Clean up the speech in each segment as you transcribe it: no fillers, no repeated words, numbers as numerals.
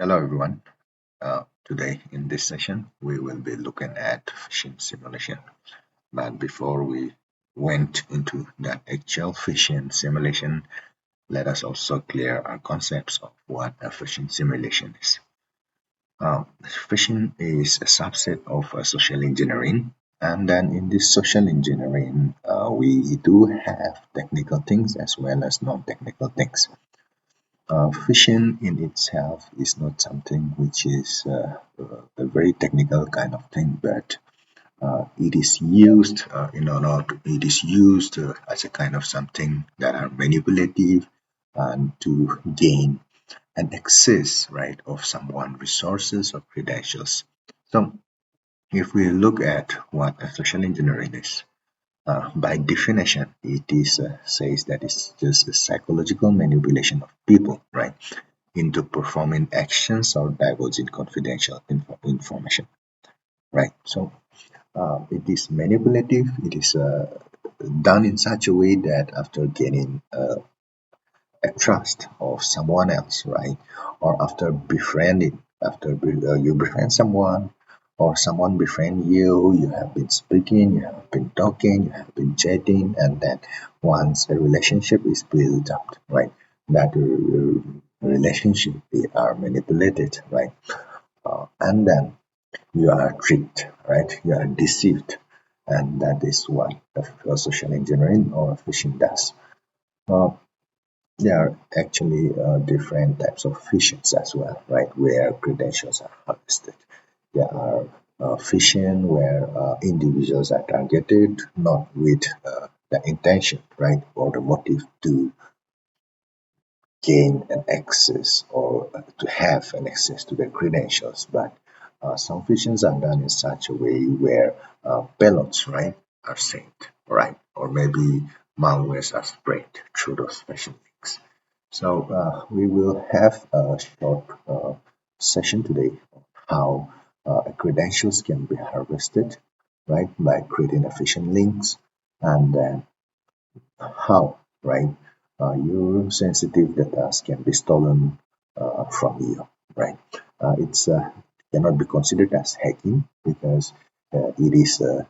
Hello everyone. Today in this session we will be looking at phishing simulation. But before we went into that actual phishing simulation, let us also clear our concepts of what a phishing simulation is. Phishing is a subset of social engineering, and then in this social engineering, we do have technical things as well as non-technical things. Phishing in itself is not something which is a very technical kind of thing, but it is used it is used as a kind of something that are manipulative and to gain an access, right, of someone resources or credentials. So if we look at what a social engineering is, by definition, it is says that it's just a psychological manipulation of people, right, into performing actions or divulging confidential information, right? So it is manipulative. It is done in such a way that after gaining a trust of someone else, right, or after befriending, you befriend someone or someone befriend you, you have been speaking, you have been talking, you have been chatting, and then once a relationship is built up, right, that relationship they are manipulated, right, and then you are tricked, right, you are deceived, and that is what social engineering or phishing does. uh, there are actually different types of phishings as well, right, where credentials are harvested. There are phishing where individuals are targeted not with the intention, right, or the motive to gain an access or to have an access to the credentials, but some phishings are done in such a way where payloads, right, are sent, right, or maybe malwares are spread through those phishing links. So we will have a short session today on how credentials can be harvested, right, by creating efficient links, and then how, right, your sensitive data can be stolen from you, right? It's cannot be considered as hacking because it is a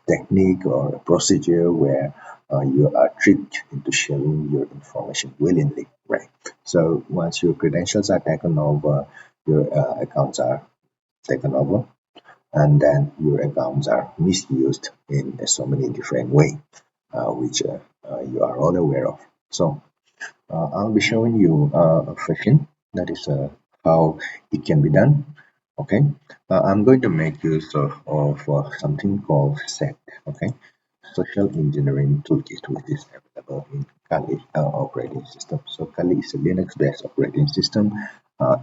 technique or a procedure where you are tricked into sharing your information willingly, right? So once your credentials are taken over, your accounts are taken over, and then your accounts are misused in so many different ways, which you are all aware of. So I'll be showing you a fashion, that is how it can be done. Okay, I'm going to make use of something called SET. Okay, Social Engineering Toolkit, which is available in Kali operating system. So Kali is a Linux-based operating system.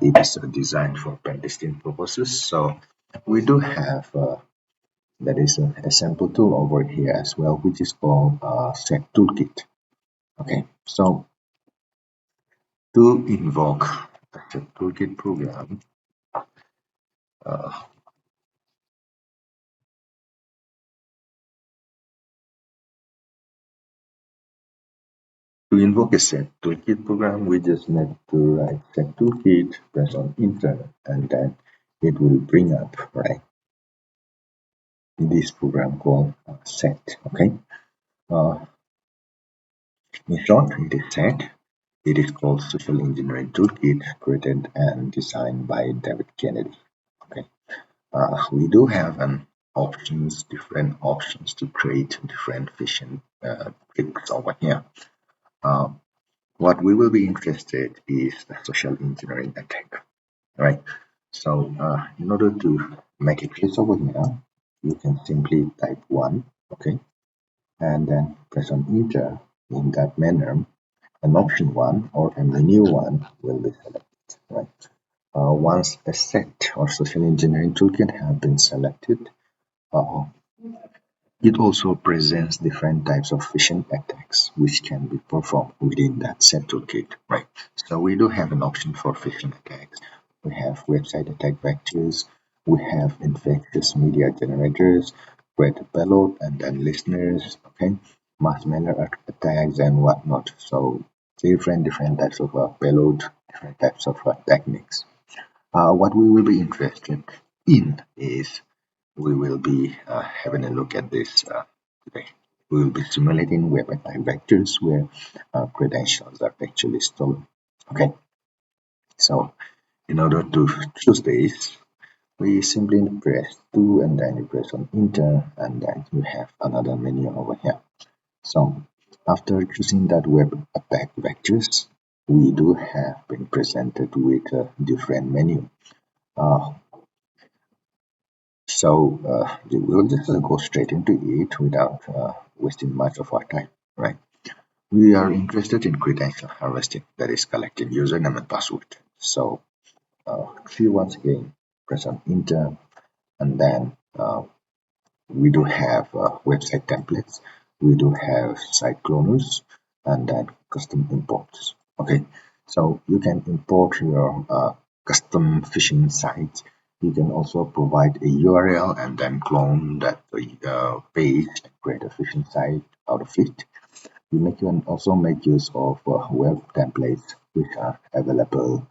It is designed for pen testing purposes. So we do have that is a sample tool over here as well, which is called SET Toolkit. Okay, so to invoke the toolkit program, uh, to invoke a set toolkit program, we just need to write set toolkit, press on enter, and then it will bring up, right, this program called set. Okay, uh, in short, it is set. It is called Social Engineering Toolkit, created and designed by David Kennedy. Okay, we do have an different options to create different phishing tricks over here. Uh, what we will be interested is the social engineering attack, right? So in order to make it clear over here, you can simply type one, okay, and then press on enter. In that manner, an option one or a menu one will be selected, right? Once a set or social engineering toolkit have been selected, uh, it also presents different types of phishing attacks which can be performed within that set toolkit, right? So we do have an option for phishing attacks. We have website attack vectors, we have infectious media generators, create payload, and then listeners, okay, mass mailer attacks and whatnot. So different types of payload, different types of techniques. What we will be interested in is we will be having a look at this today. We will be simulating web attack vectors where credentials are actually stolen. Okay, so in order to choose this, we simply press 2 and then you press on enter and then you have another menu over here. So after choosing that web attack vectors, we do have been presented with a different menu. Uh, we'll just go straight into it without wasting much of our time, right? We are interested in credential harvesting, that is collecting username and password. So see once again, press on enter and then we do have website templates, we do have site cloners, and then custom imports. Okay, so you can import your custom phishing site. You can also provide a URL and then clone that page and create a phishing site out of it. You can also make use of web templates which are available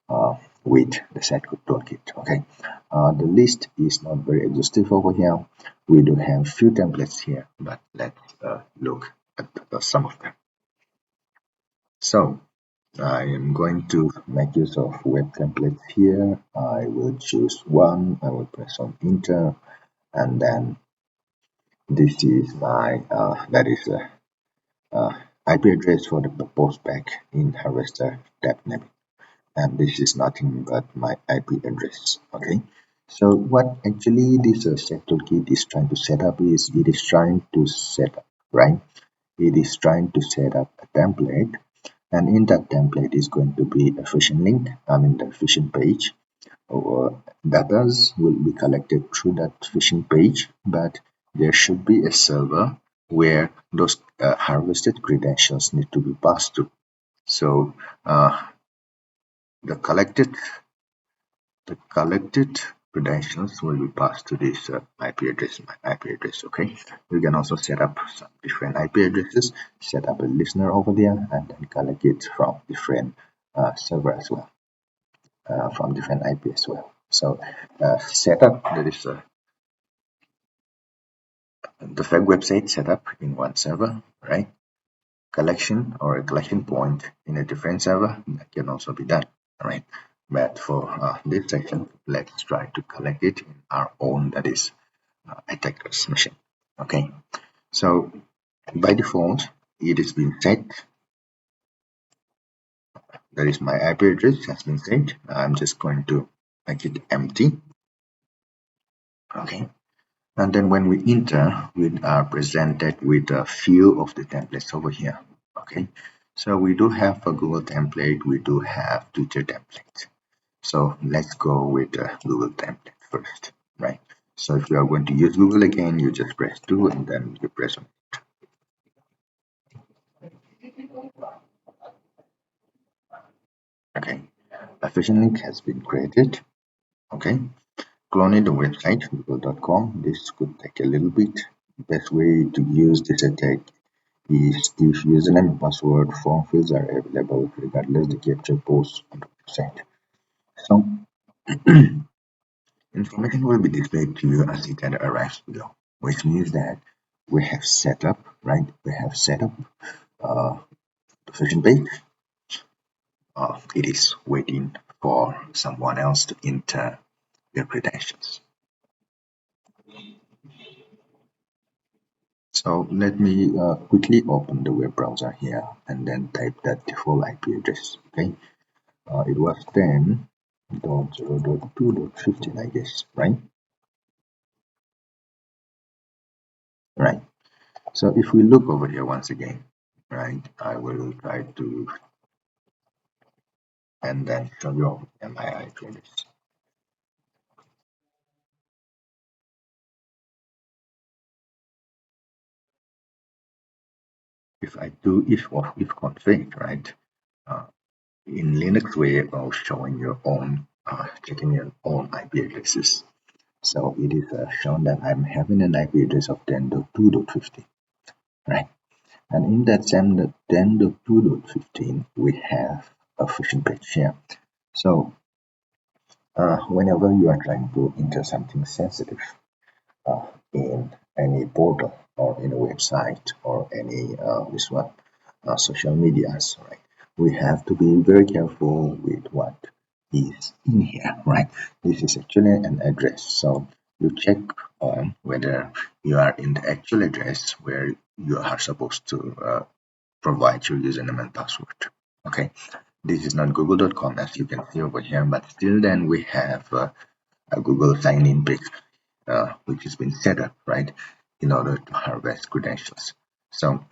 uh, with the setcode toolkit. Okay, the list is not very exhaustive over here. We do have few templates here, but let's look at some of them. So I am going to make use of web templates here. I will choose one. I will press on enter, and then this is my that is a IP address for the post back in harvester tab name. And this is nothing but my IP address. Okay, so what actually this set toolkit is trying to set up is it is trying to set up, right? It is trying to set up a template, and in that template is going to be a phishing link. I mean the phishing page. Or data will be collected through that phishing page, but there should be a server where those harvested credentials need to be passed to. So the collected The collected credentials will be passed to this IP address. Okay, you can also set up some different IP addresses, set up a listener over there, and then collect it from different server as well, from different IP as well. So, setup that is the fake website setup in one server, right? Collection or a collection point in a different server that can also be done, right? But for this section, let's try to collect it in our own, that is attacker's machine. Okay, so by default it is been set, that is my IP address has been set. I'm just going to make it empty. Okay, and then when we enter, we are presented with a few of the templates over here. Okay, so we do have a Google template, we do have Twitter template. So let's go with the Google template first, right? So if you are going to use Google again, you just press 2 and then you press on. Okay, a phishing link has been created. Okay, cloning the website google.com. This could take a little bit. Best way to use this attack is if username and password form fields are available regardless the capture post on the website. So information will be displayed to you as it arrives below, which means that we have set up, right? We have set up uh, the phishing page. It is waiting for someone else to enter their credentials. So let me quickly open the web browser here and then type that default IP address. Okay, it was 10.0.2.15, I guess, right? Right. So if we look over here once again, right, I will try to and then show you my IP address. If I do if or if config, right? Uh, in Linux way of showing your own checking your own IP addresses. So it is shown that I'm having an IP address of 10.2.15, right? And in that same 10.2.15, we have a phishing page here. So Whenever you are trying to enter something sensitive in any portal or in a website or any this one social medias, right? We have to be very careful with what is in here, right? This is actually an address, so you check on whether you are in the actual address where you are supposed to provide your username and password. Okay, this is not google.com as you can see over here, but still then we have a Google sign-in page which has been set up, right, in order to harvest credentials. So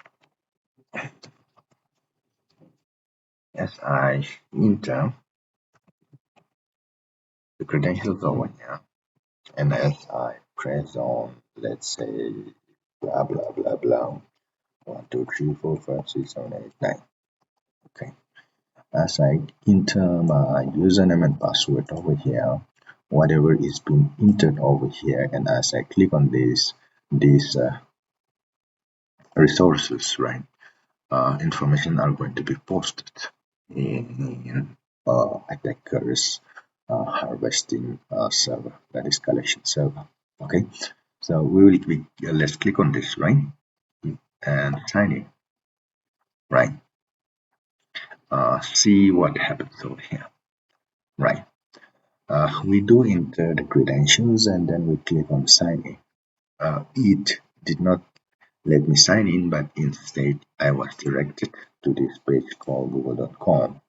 as I enter the credentials over here, and as I press on, let's say, blah blah blah blah, 1 2 3 4 5 6 7 8 9. Okay. As I enter my username and password over here, whatever is being entered over here, and as I click on these resources, right, information are going to be posted in attackers harvesting server, that is collection server. Okay, so let's click on this, right, and sign in, right. See what happens over here, right. We do enter the credentials and then we click on sign in. It did not let me sign in, but instead I was directed to this page called google.com.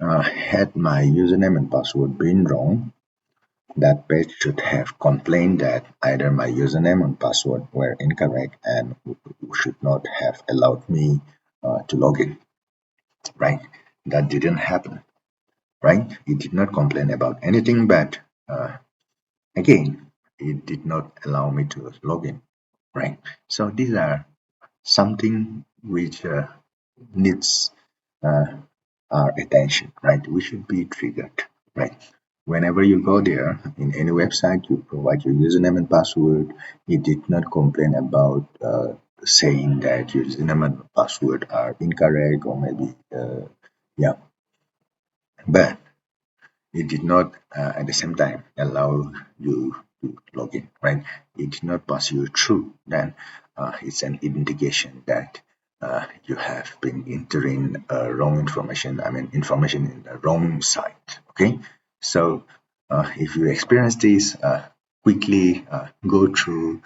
Had my username and password been wrong, that page should have complained that either my username and password were incorrect and should not have allowed me to log in, right? That didn't happen, right? It did not complain about anything, but again, it did not allow me to log in, right? So these are something which needs uh, our attention, right? We should be triggered, right? Whenever you go there in any website, you provide your username and password. It did not complain about saying that your username and password are incorrect or maybe, yeah, but it did not at the same time allow you to log in, right? It did not pass you through. Then it's an indication that you have been entering wrong information. I mean, information in the wrong site. Okay, so if you experience this, quickly go through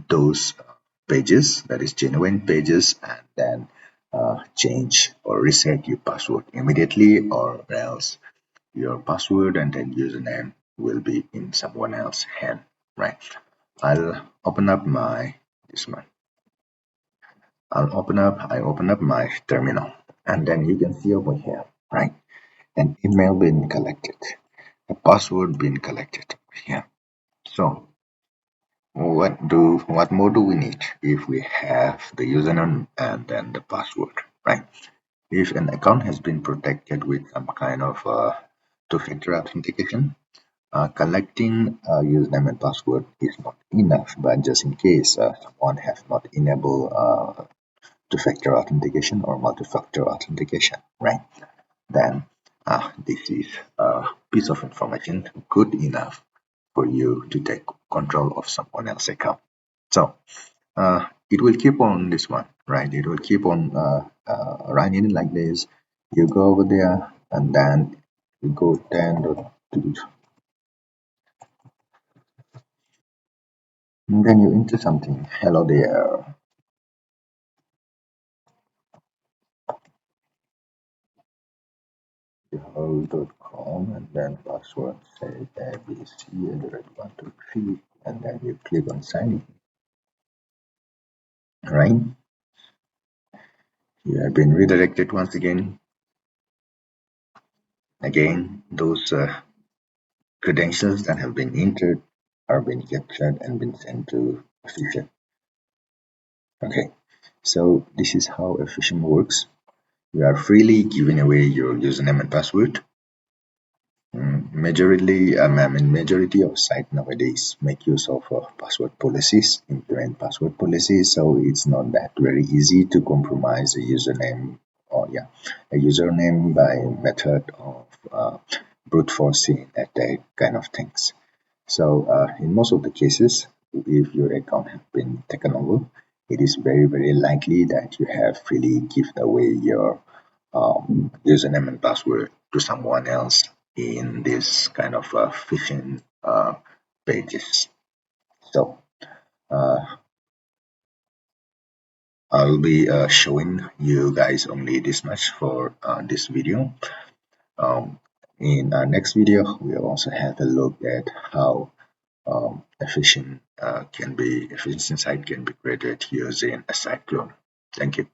those pages, that is genuine pages, and then change or reset your password immediately, or else your password and then username will be in someone else's hand, right? I'll open up my this one. I open up my terminal, and then you can see over here, right? An email being collected, a password being collected here. So what more do we need if we have the username and then the password, right? If an account has been protected with some kind of two-factor authentication, collecting username and password is not enough, but just in case someone has not enabled two-factor authentication or multi-factor authentication, right? Then this is a piece of information good enough for you to take control of someone else's account. So it will keep on this one, right? It will keep on running like this. You go over there and then you go 10.2, and then you enter something. Hello there. Yahoo.com, and then password say abc at the rate 123, and then you click on sign in, right? You have been redirected once again. Again, those credentials that have been entered are being captured and been sent to a fisher. Okay, so this is how a phishing works. You are freely giving away your username and password. Majority of sites nowadays make use of password policies, implement password policies, so it's not that very easy to compromise a username, or yeah, a username by method of brute forcing attack kind of things. So in most of the cases, if your account has been taken over, it is very likely that you have freely given away your username and password to someone else in this kind of phishing pages. So uh, I'll be showing you guys only this much for this video. Um, in our next video, we'll also have a look at how efficient site can be created using a site clone. Thank you.